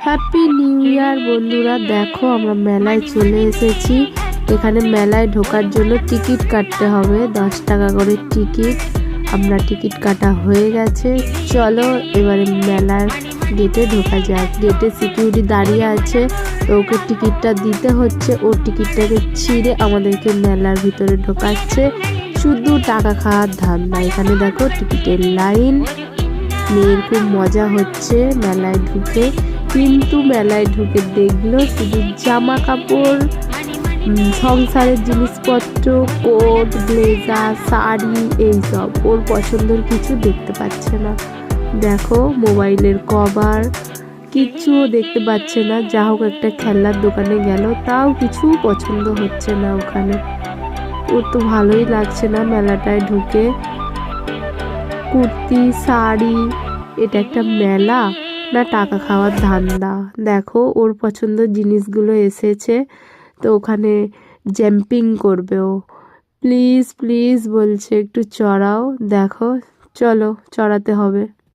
Happy new year বন্ধুরা। দেখো আমরা মেলায় চলে এসেছি। এখানে মেলায় ঢোকার জন্য টিকিট কাটতে হবে, 10 টাকা করে টিকিট। আমরা টিকিট কাটা হয়ে গেছে, চলো এবারে মেলার গেটে ঢোকা যাক। গেটে সিকিউরিটি দাঁড়িয়ে আছে, তো ওকে টিকিটটা দিতে হচ্ছে। ওর টিকিটটাকে ছিঁড়ে আমাদেরকে মেলার ভিতরে ঢোকাচ্ছে। শুধু টাকা খাওয়ার ধান্দা। এখানে দেখো টিকিটের লাইন। মেয়ের খুব মজা হচ্ছে মেলায় ঢুকে, কিন্তু মেলায় ঢুকে দেখলো শুধু জামা কাপড়, সংসারের জিনিসপত্র, কোট, ব্লেজার, শাড়ি, এইসব। ওর পছন্দের কিছু দেখতে পাচ্ছে না। দেখো মোবাইলের কভার, কিচ্ছুও দেখতে পাচ্ছে না। যা হোক একটা খেলনার দোকানে গেল, তাও কিছু পছন্দ হচ্ছে না ওখানে। ওর তো ভালোই লাগছে না মেলাটায় ঢুকে। কুর্তি, শাড়ি, এটা একটা মেলা না টাকা খাওয়ার ধান্দা। দেখো ওর পছন্দের জিনিসগুলো এসেছে, তো ওখানে জাম্পিং করবে ও। প্লিজ প্লিজ বলছে একটু চড়াও। দেখো চলো চড়াতে হবে।